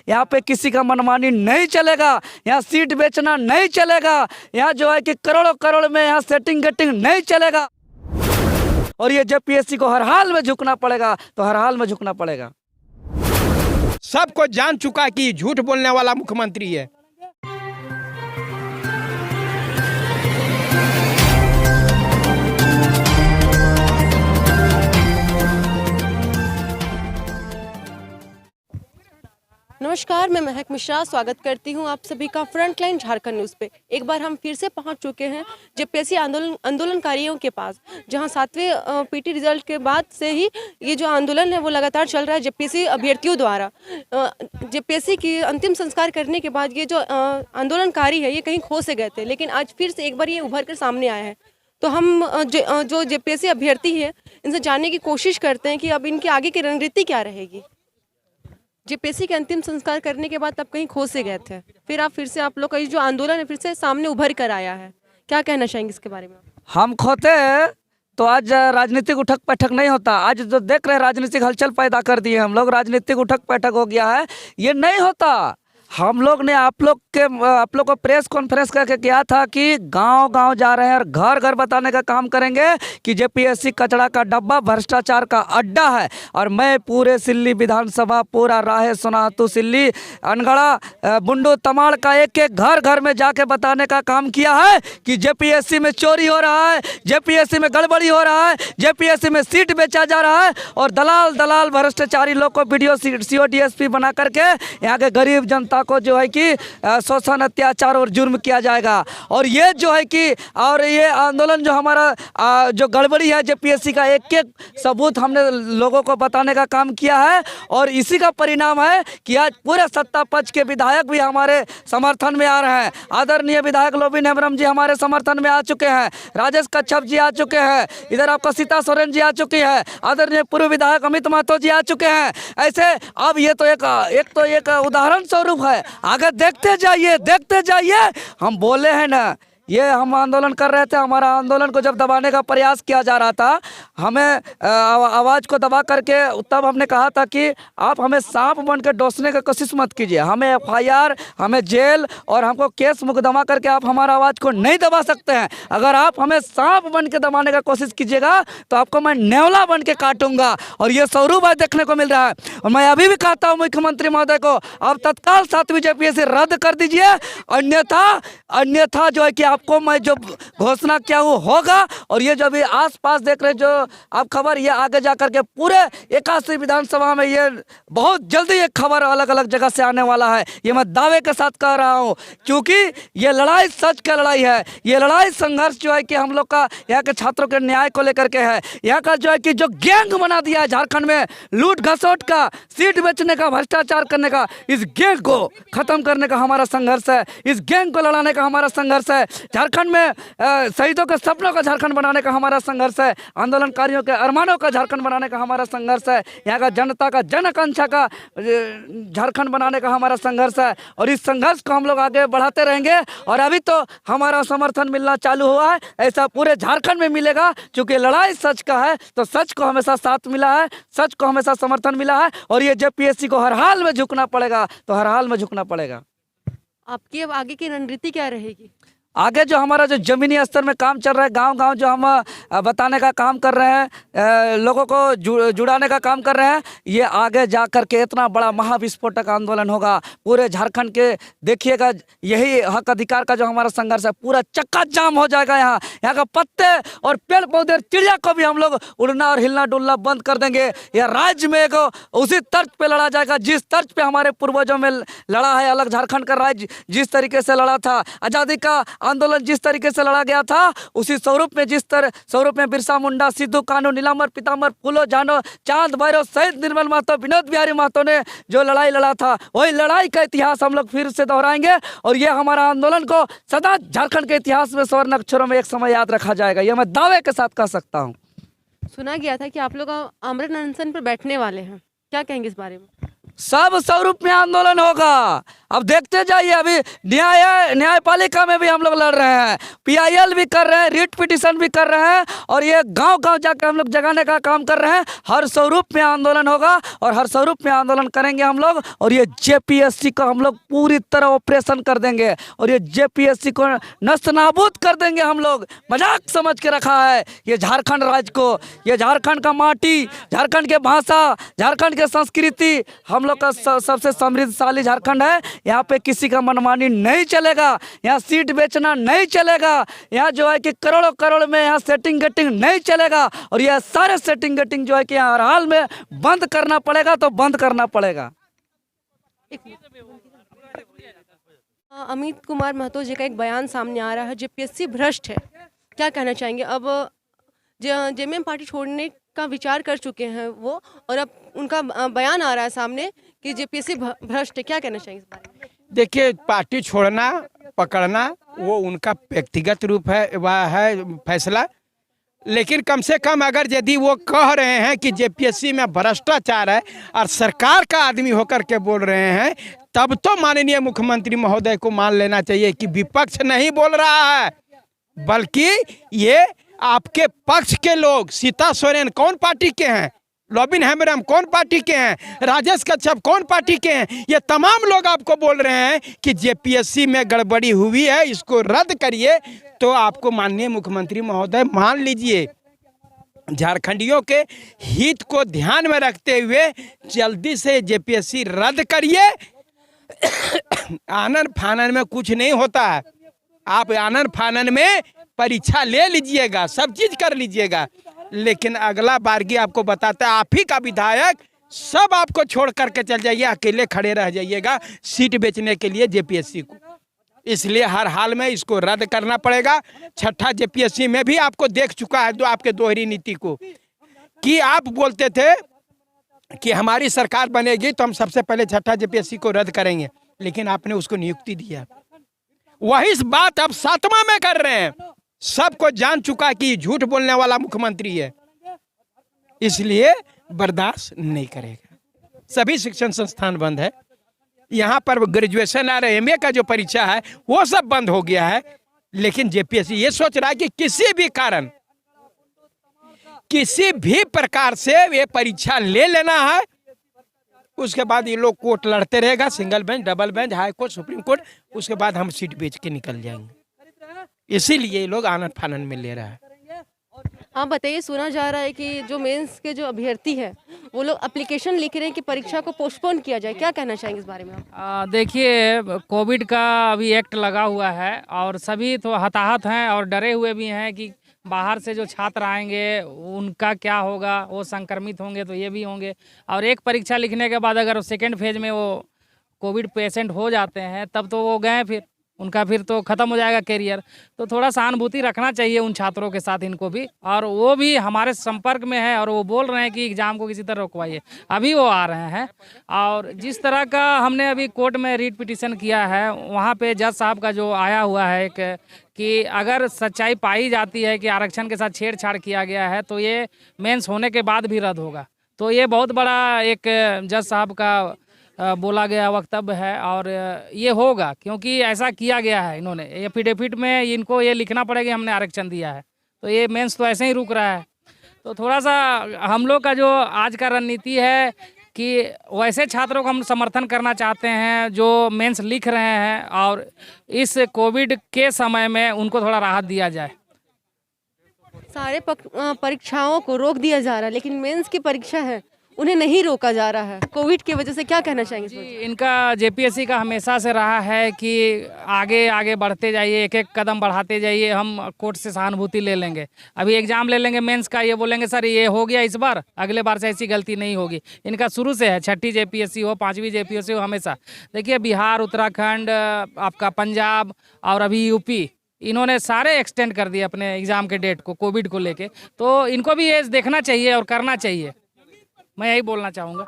यहाँ पे किसी का मनमानी नहीं चलेगा, यहाँ सीट बेचना नहीं चलेगा, यहाँ जो है कि करोड़ों करोड़ में यहाँ सेटिंग गेटिंग नहीं चलेगा। और ये जेपीएससी को हर हाल में झुकना पड़ेगा, तो हर हाल में झुकना पड़ेगा। सबको जान चुका है कि झूठ बोलने वाला मुख्यमंत्री है। नमस्कार, मैं महक मिश्रा स्वागत करती हूं आप सभी का फ्रंटलाइन झारखंड न्यूज़ पे। एक बार हम फिर से पहुंच चुके हैं जेपीएससी आंदोलनकारियों के पास, जहां 7वें पीटी रिजल्ट के बाद से ही ये जो आंदोलन है वो लगातार चल रहा है जेपीएससी अभ्यर्थियों द्वारा। जेपीएससी की अंतिम संस्कार करने के बाद ये जो आंदोलनकारी है ये कहीं खो से गए थे, लेकिन आज फिर से एक बार ये उभर कर सामने आया है। तो हम जो जेपीएससी अभ्यर्थी है इनसे जानने की कोशिश करते हैं कि अब इनकी आगे की रणनीति क्या रहेगी। जेपीएससी के अंतिम संस्कार करने के बाद तब कहीं खो से गए थे, फिर से आप लोग का ये जो आंदोलन है फिर से सामने उभर कर आया है, क्या कहना चाहेंगे इसके बारे में? हम खोते तो आज राजनीतिक उठक बैठक नहीं होता। आज जो देख रहे हैं राजनीतिक हलचल पैदा कर दिए हम लोग, राजनीतिक उठक बैठक हो गया है, ये नहीं होता। हम लोग ने आप लोग को प्रेस कॉन्फ्रेंस करके किया था कि गांव-गांव जा रहे हैं और घर घर बताने का काम करेंगे कि जेपीएससी कचरा का डब्बा, भ्रष्टाचार का अड्डा है। और मैं पूरे सिल्ली विधानसभा, पूरा राहे सोनातू, सिल्ली, अनगढ़ा, बुंडू, तमाड़ का एक एक घर घर में जाके बताने का काम किया है कि जेपीएससी में चोरी हो रहा है, जेपीएससी में गड़बड़ी हो रहा है, जेपीएससी में सीट बेचा जा रहा है और दलाल भ्रष्टाचारी लोग को वीडियो सीओ डीएसपी बना करके यहाँ के गरीब जनता को जो है कि शोषण, अत्याचार और जुर्म किया जाएगा। और ये जो है कि और ये आंदोलन जो हमारा जो गड़बड़ी है जेपीएससी का, एक एक सबूत हमने लोगों को बताने का काम किया है। और इसी का परिणाम है कि आज पूरे सत्ता पक्ष के विधायक भी हमारे समर्थन में आ रहे हैं। आदरणीय विधायक लोबिन हेम्ब्रम जी हमारे समर्थन में आ चुके हैं, राजेश कच्छप जी आ चुके हैं, इधर आपका सीता सोरेन जी आ चुकी है, आदरणीय पूर्व विधायक अमित महतो जी आ चुके हैं। ऐसे अब ये तो एक उदाहरण स्वरूप है। आगे देखते जाइए। हम बोले हैं ना, ये हम आंदोलन कर रहे थे, हमारा आंदोलन को जब दबाने का प्रयास किया जा रहा था, हमें आवाज़ को दबा करके तब हमने कहा था कि आप हमें सांप बन के डोसने की कोशिश मत कीजिए, हमें एफआईआर, हमें जेल और हमको केस मुकदमा करके आप हमारा आवाज़ को नहीं दबा सकते हैं। अगर आप हमें सांप बन के दबाने का कोशिश कीजिएगा तो आपको मैं नेवला बन के काटूंगा। और ये स्वरूप आज देखने को मिल रहा है। और मैं अभी भी कहता हूँ मुख्यमंत्री महोदय को, आप तत्काल 7वीं जेपीएससी रद्द कर दीजिए, अन्यथा जो है कि आपको मैं जो घोषणा किया वो होगा। और ये जो भी आसपास देख रहे जो आप खबर, ये आगे जाकर के पूरे 81 विधानसभा में ये बहुत जल्दी ये खबर अलग अलग जगह से आने वाला है। ये मैं दावे के साथ कह रहा हूँ, क्योंकि ये लड़ाई सच का लड़ाई है। ये लड़ाई संघर्ष जो है कि हम लोग का यहाँ के छात्रों के न्याय को लेकर के है। यहाँ का जो है कि जो गैंग बना दिया है झारखंड में, लूट घसोट का, सीट बेचने का, भ्रष्टाचार करने का, इस गैंग को खत्म करने का हमारा संघर्ष है। इस गैंग को लड़ाने का हमारा संघर्ष है। झारखंड में शहीदों के सपनों का झारखंड बनाने का हमारा संघर्ष है। आंदोलनकारियों के अरमानों का झारखंड बनाने का हमारा संघर्ष है। यहाँ का जनता का जन आकांक्षा का झारखंड बनाने का हमारा संघर्ष है। और इस संघर्ष को हम लोग आगे बढ़ाते रहेंगे। और अभी तो हमारा समर्थन मिलना चालू हुआ है, ऐसा पूरे झारखंड में मिलेगा, क्योंकि लड़ाई सच का है। तो सच को हमेशा साथ मिला है, सच को हमेशा समर्थन मिला है। और ये जेपीएससी को हर हाल में झुकना पड़ेगा, तो हर हाल में झुकना पड़ेगा। आपकी अब आगे की रणनीति क्या रहेगी? आगे जो हमारा जो ज़मीनी स्तर में काम चल रहा है, गांव-गांव जो हम बताने का काम कर रहे हैं, लोगों को जुड़ाने का काम कर रहे हैं, ये आगे जा कर के इतना बड़ा महाविस्फोटक आंदोलन होगा पूरे झारखंड के। देखिएगा, यही हक अधिकार का जो हमारा संघर्ष है, पूरा चक्का जाम हो जाएगा। यहाँ का पत्ते और पेड़ पौधे, चिड़िया को भी हम लोग उड़ना और हिलना डुलना बंद कर देंगे। यह राज्य में एक उसी तर्ज पे लड़ा जाएगा जिस तर्ज पे हमारे पूर्वजों में लड़ा है। अलग झारखंड का राज्य जिस तरीके से लड़ा था, आज़ादी का आंदोलन जिस तरीके से लड़ा गया था, उसी स्वरूप में बिरसा मुंडा, सिद्धू कानू, नीलांबर पीताम्बर, फूलो जानो, चांद भैरव सहित निर्मल महतो, विनोद बिहारी महतो ने जो लड़ाई लड़ा था, वही लड़ाई का इतिहास हम लोग फिर से दोहराएंगे। और ये हमारा आंदोलन को सदा झारखंड के इतिहास में स्वर्ण अक्षरों में एक समय याद रखा जाएगा, ये मैं दावे के साथ कह सकता हूँ। सुना गया था कि आप लोग आमरण अनशन पर बैठने वाले हैं, क्या कहेंगे इस बारे में? सब स्वरूप में आंदोलन होगा। अब देखते जाइए, अभी न्यायपालिका में भी हम लोग लड़ रहे हैं, PIL भी कर रहे हैं, रिट पिटिशन भी कर रहे हैं, और ये गांव गांव जाकर हम लोग जगाने का काम कर रहे हैं। हर स्वरूप में आंदोलन होगा और हर स्वरूप में आंदोलन करेंगे हम लोग, और ये JPSC को हम लोग पूरी तरह ऑपरेशन कर देंगे, और ये JPSC को नस्तनाबूद कर देंगे हम लोग। मजाक समझ के रखा है ये झारखंड राज्य को, ये झारखंड का माटी, झारखंड के भाषा, झारखंड के संस्कृति, हम लोग का सबसे समृद्धशाली झारखंड है। यहाँ पे किसी का मनमानी नहीं चलेगा, यहाँ सीट बेचना नहीं चलेगा, यहाँ जो है कि करोड़ों करोड़ में यहाँ सेटिंग गेटिंग नहीं चलेगा, और यह सारे सेटिंग गेटिंग जो है कि यहाँ हर हाल में बंद करना पड़ेगा, तो बंद करना पड़ेगा। अमित कुमार महतो जी का एक बयान सामने आ रहा है, JPSC भ्रष्ट है, क्या कहना चाहेंगे? अब JMM पार्टी छोड़ने का विचार कर चुके हैं वो, और अब उनका बयान आ रहा है सामने कि JPSC भ्रष्ट है, क्या कहना चाहेंगे इस बारे में? देखिए, पार्टी छोड़ना पकड़ना वो उनका व्यक्तिगत रूप है, वह है फैसला, लेकिन कम से कम अगर यदि वो कह रहे हैं कि JPSC में भ्रष्टाचार है और सरकार का आदमी होकर के बोल रहे हैं, तब तो माननीय मुख्यमंत्री महोदय को मान लेना चाहिए कि विपक्ष नहीं बोल रहा है, बल्कि ये आपके पक्ष के लोग। सीता सोरेन कौन पार्टी के हैं? लॉबिन हेम्ब्रम कौन पार्टी के हैं? राजेश कच्छप कौन पार्टी के हैं? ये तमाम लोग आपको बोल रहे हैं कि JPSC में गड़बड़ी हुई है, इसको रद्द करिए। तो आपको माननीय मुख्यमंत्री महोदय मान लीजिए, झारखंडियों के हित को ध्यान में रखते हुए जल्दी से JPSC रद्द करिए। आनन फानन में कुछ नहीं होता है, आप आनन फानन में परीक्षा ले लीजिएगा, सब चीज कर लीजिएगा, लेकिन अगला बारगी आपको बताता है आप ही का विधायक सब आपको छोड़ करके चल जाइए, अकेले खड़े रह जाइएगा सीट बेचने के लिए JPSC को। इसलिए हर हाल में इसको रद्द करना पड़ेगा। छठा JPSC में भी आपको देख चुका है आपके दोहरी नीति को, कि आप बोलते थे कि हमारी सरकार बनेगी तो हम सबसे पहले छठा JPSC को रद्द करेंगे, लेकिन आपने उसको नियुक्ति दिया। वही बात अब 7वां में कर रहे हैं। सबको जान चुका कि झूठ बोलने वाला मुख्यमंत्री है, इसलिए बर्दाश्त नहीं करेगा। सभी शिक्षण संस्थान बंद है, यहाँ पर ग्रेजुएशन और MA का जो परीक्षा है वो सब बंद हो गया है, लेकिन JPSC ये सोच रहा है कि किसी भी कारण, किसी भी प्रकार से ये परीक्षा ले लेना है, उसके बाद ये लोग कोर्ट लड़ते रहेगा, single bench, double bench, high court, supreme court, उसके बाद हम सीट बेच के निकल जाएंगे। इसीलिए ये लोग आनन फानन में ले रहा है। हाँ बताइए, सुना जा रहा है कि जो मेंस के जो अभ्यर्थी है वो लोग एप्लीकेशन लिख रहे हैं कि परीक्षा को पोस्टपोन किया जाए, क्या कहना चाहेंगे इस बारे में आप? देखिए, कोविड का अभी एक्ट लगा हुआ है और सभी तो हताहत हैं और डरे हुए भी हैं कि बाहर से जो छात्र आएंगे उनका क्या होगा, वो संक्रमित होंगे तो ये भी होंगे, और एक परीक्षा लिखने के बाद अगर सेकेंड फेज में वो कोविड पेशेंट हो जाते हैं तब तो वो गए, फिर उनका फिर तो ख़त्म हो जाएगा कैरियर। तो थोड़ा सहानुभूति रखना चाहिए उन छात्रों के साथ, इनको भी, और वो भी हमारे संपर्क में है और वो बोल रहे हैं कि एग्ज़ाम को किसी तरह रुकवाइए, अभी वो आ रहे हैं। और जिस तरह का हमने अभी कोर्ट में रीट पिटीशन किया है, वहाँ पे जज साहब का जो आया हुआ है कि अगर सच्चाई पाई जाती है कि आरक्षण के साथ छेड़छाड़ किया गया है तो ये मेंस होने के बाद भी रद्द होगा। तो ये बहुत बड़ा एक जज साहब का बोला गया वक्तव्य है और ये होगा, क्योंकि ऐसा किया गया है। इन्होंने एफिडेविट में इनको ये लिखना पड़ेगा कि हमने आरक्षण दिया है, तो ये मेंस तो ऐसे ही रुक रहा है। तो थोड़ा सा हम लोग का जो आज का रणनीति है कि वैसे छात्रों को हम समर्थन करना चाहते हैं जो मेंस लिख रहे हैं, और इस कोविड के समय में उनको थोड़ा राहत दिया जाए। सारे परीक्षाओं को रोक दिया जा रहा है, लेकिन मेंस की परीक्षा है उन्हें नहीं रोका जा रहा है कोविड की वजह से, क्या कहना चाहेंगे? जी, इनका JPSC का हमेशा से रहा है कि आगे आगे बढ़ते जाइए, एक एक कदम बढ़ाते जाइए, हम कोर्ट से सहानुभूति ले लेंगे। अभी एग्जाम ले लेंगे मेंस का, ये बोलेंगे सर ये हो गया इस बार, अगले बार से ऐसी गलती नहीं होगी। इनका शुरू से है, छठी JPSC हो, 5वीं JPSC हो, हमेशा देखिए बिहार, उत्तराखंड, आपका पंजाब और अभी UP, इन्होंने सारे एक्सटेंड कर दिए अपने एग्ज़ाम के डेट को कोविड को लेके। तो इनको भी ये देखना चाहिए और करना चाहिए, मैं यही बोलना चाहूँगा।